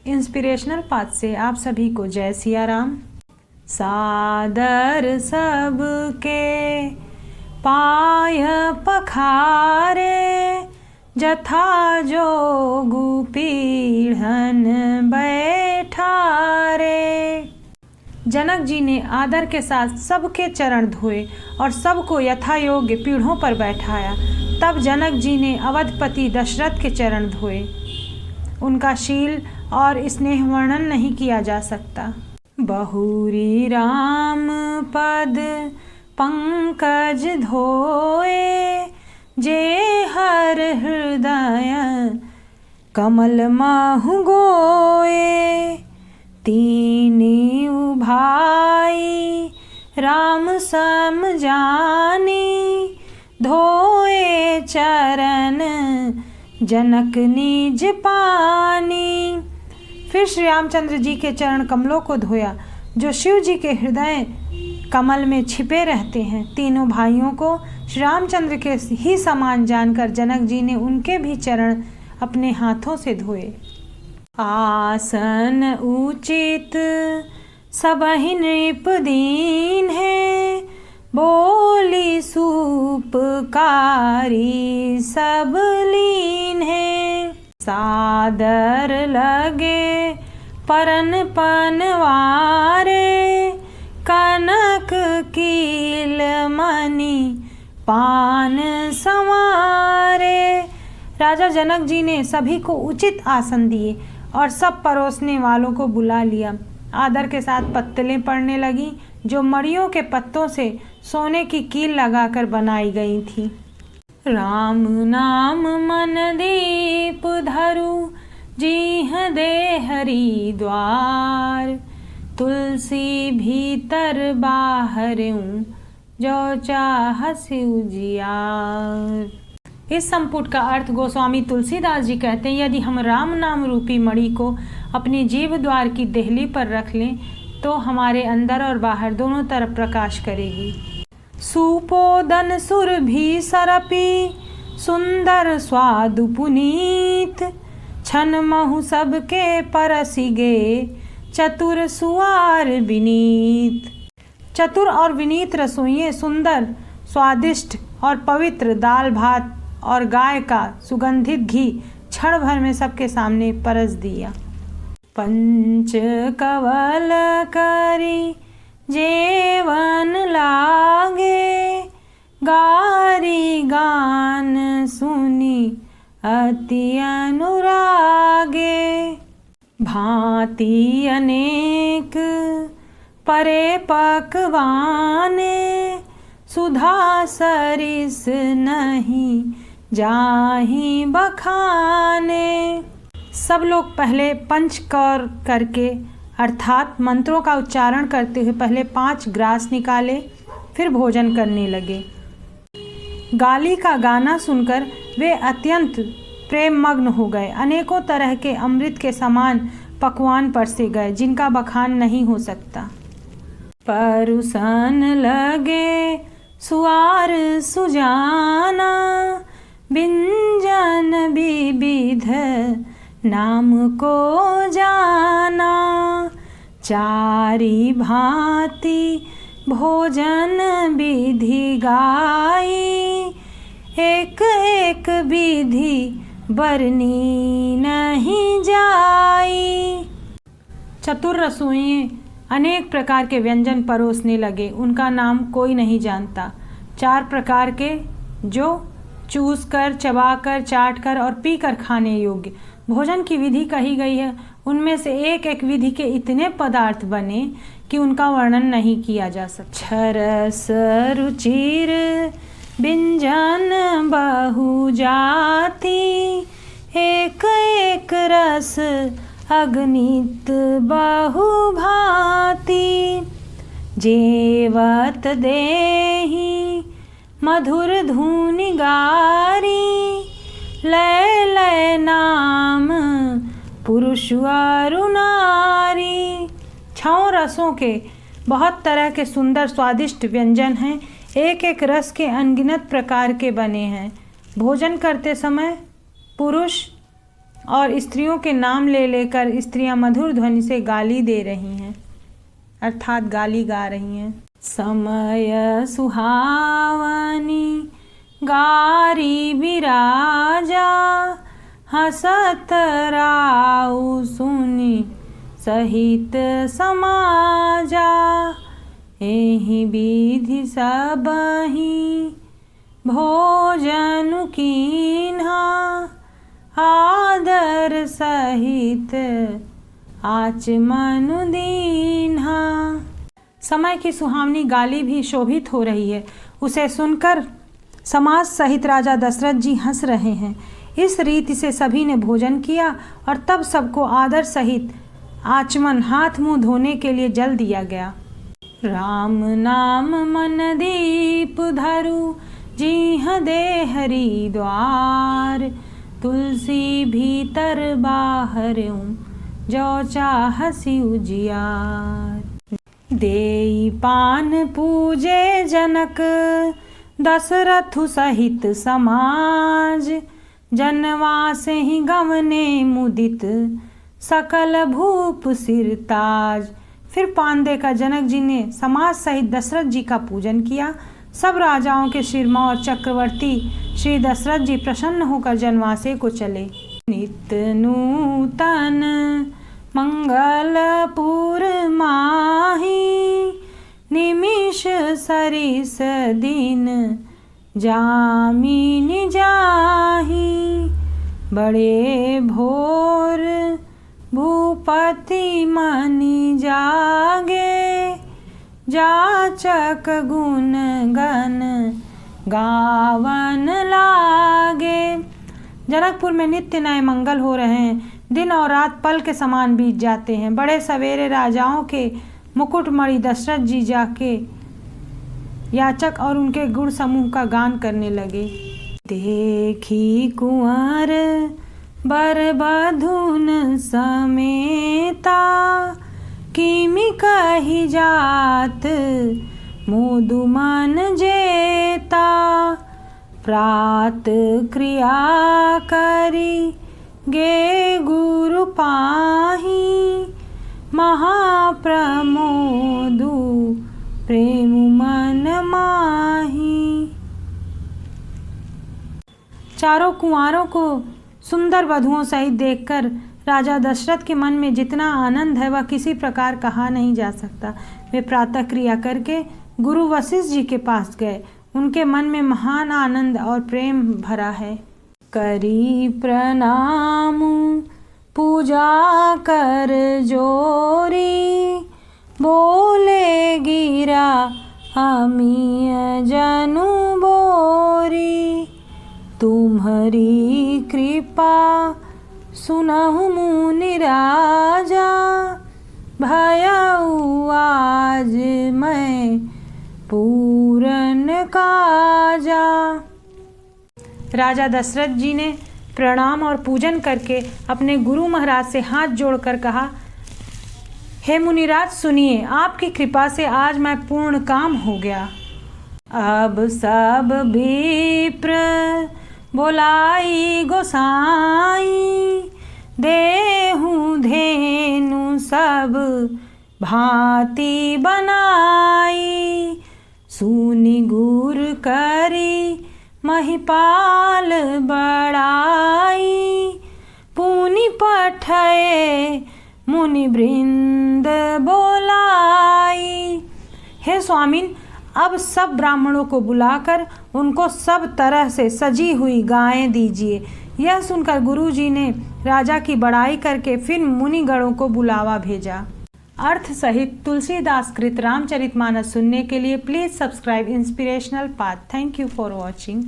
Inspirational path से आप सभी को जय सिया राम। सादर सबके पाय पखारे, जथा जोगु पीढ़न बैठारे। जनक जी ने आदर के साथ सबके चरण धोए और सबको यथा योग्य पीढ़ों पर बैठाया। तब जनक जी ने अवधपति दशरथ के चरण धोए। उनका शील और स्नेह वर्णन नहीं किया जा सकता। बहुरी राम पद पंकज धोए, जे हर हृदय कमल महु गोए। तीनी भाई राम सम जानी, धोए चरण जनक निज पानी। फिर श्री रामचंद्र जी के चरण कमलों को धोया, जो शिव जी के हृदय कमल में छिपे रहते हैं। तीनों भाइयों को श्री रामचंद्र के ही समान जानकर जनक जी ने उनके भी चरण अपने हाथों से धोए। आसन उचित सबहि नृप दीन है, बोली सूपकारी सब लीन है। सादर लगे परन पनवारे, कनक कील मणि पान संवारे। राजा जनक जी ने सभी को उचित आसन दिए और सब परोसने वालों को बुला लिया। आदर के साथ पत्तलें पड़ने लगी, जो मड़ियों के पत्तों से सोने की कील लगाकर बनाई गई थी। राम नाम मन दीप धरु, जीह दे हरि द्वार। तुलसी भीतर बाहरऊं, जो चाहसि उजियार। इस संपुट का अर्थ गोस्वामी तुलसीदास जी कहते हैं, यदि हम राम नाम रूपी मणि को अपनी जीव द्वार की देहली पर रख लें तो हमारे अंदर और बाहर दोनों तरफ प्रकाश करेगी। सुपोदन सुर भी सरपी, सुंदर स्वादु पुनीत। छन महु सबके परसिगे, चतुर सुआर विनीत। चतुर और विनीत रसोइये सुंदर, स्वादिष्ट और पवित्र दाल भात और गाय का सुगंधित घी क्षण भर में सबके सामने परस दिया। पंच कवल करी जेवन लागे, गारी गान सुनी अति अनुरागे। भांति अनेक परे पकवाने, सुधा सरिस नहीं जाहि बखाने। सब लोग पहले पंचकौर करके अर्थात मंत्रों का उच्चारण करते हुए पहले 5 ग्रास निकाले, फिर भोजन करने लगे। गाली का गाना सुनकर वे अत्यंत प्रेम मग्न हो गए। अनेकों तरह के अमृत के समान पकवान परसे गए, जिनका बखान नहीं हो सकता। परुसन लगे सुआर सुजाना, बिंजन विविध नाम को जाना। चारि भांति भोजन विधि गाई, एक एक विधि बरनी नहीं जाई। चतुर रसोइये अनेक प्रकार के व्यंजन परोसने लगे, उनका नाम कोई नहीं जानता। 4 प्रकार के, जो चूस कर, चबा कर, चाट कर और पी कर खाने योग्य भोजन की विधि कही गई है। उनमें से एक एक विधि के इतने पदार्थ बने कि उनका वर्णन नहीं किया जा सकता। छरस रुचिर व्यंजन बहु जाति, एक एक रस अगणित बहु भांति। जेवत देहि मधुर धुनि गारी, लय लय नाम पुरुष अरु नारी। 6 रसों के बहुत तरह के सुंदर स्वादिष्ट व्यंजन हैं, एक एक रस के अनगिनत प्रकार के बने हैं। भोजन करते समय पुरुष और स्त्रियों के नाम ले लेकर स्त्रियां मधुर ध्वनि से गाली दे रही हैं, अर्थात गाली गा रही हैं। समय सुहावनी गारी विराजा, हसत राउ सुनी सहित समाजा। एहि विधि सबहि भोजन कीन्हा, आदर सहित आचमन दीन्हा। समय की सुहावनी गाली भी शोभित हो रही है। उसे सुनकर समाज सहित राजा दशरथ जी हंस रहे हैं। इस रीति से सभी ने भोजन किया और तब सबको आदर सहित आचमन हाथ मुंह धोने के लिए जल दिया गया। राम नाम मन दीप धरु, जीह दे हरिद्वार। तुलसी भीतर बाहर, जो चाहसी उजियार। देई पान पूजे जनक, दशरथु सहित समाज। जनवासे ही गवने मुदित, सकल भूप सिरताज। फिर पान देकर जनक जी ने समाज सहित दशरथ जी का पूजन किया। सब राजाओं के सिरमौर चक्रवर्ती श्री दशरथ जी प्रसन्न होकर जनवासे को चले। नित्य नूतन मंगलपुर माही, निमिष सरिस दिन जामिन जाही। बड़े भोर भूपति मनि जागे, जाचक गुण गण गावन लागे। जनकपुर में नित्य नए मंगल हो रहे हैं। दिन और रात पल के समान बीत जाते हैं। बड़े सवेरे राजाओं के मुकुटमणि दशरथ जी जाके याचक और उनके गुण समूह का गान करने लगे। देखी कुंवर बर बधुन समेता, किमि कही जात मुदु मन जेता। प्रात क्रिया करी गे गुरु पाही, महाप्रमोदु प्रेम मन माही। चारों कुंवारों को सुंदर वधुओं सहित देखकर राजा दशरथ के मन में जितना आनंद है वह किसी प्रकार कहा नहीं जा सकता। वे प्रातः क्रिया करके गुरु वशिष्ठ जी के पास गए। उनके मन में महान आनंद और प्रेम भरा है। करी प्रणाम पूजा कर जोरी, बोले गिरा अमीय जनु बोरी। तुम्हारी कृपा सुनहु मुनि राजा, भयउ आज मैं पूरन काजा। राजा दशरथ जी ने प्रणाम और पूजन करके अपने गुरु महाराज से हाथ जोड़कर कहा, हे मुनिराज सुनिए, आपकी कृपा से आज मैं पूर्ण काम हो गया। अब सब विप्र बोलाई गोसाई, देहूँ धेनु सब भांति बनाई। सुनि गुर करी महिपाल बड़ाई, पुनि पठये मुनि वृंद बोलाई। हे स्वामिन, अब सब ब्राह्मणों को बुलाकर उनको सब तरह से सजी हुई गायें दीजिए। यह सुनकर गुरुजी ने राजा की बड़ाई करके फिर मुनिगणों को बुलावा भेजा। अर्थ सहित तुलसीदास कृत रामचरितमानस सुनने के लिए please subscribe inspirational path. Thank you for watching.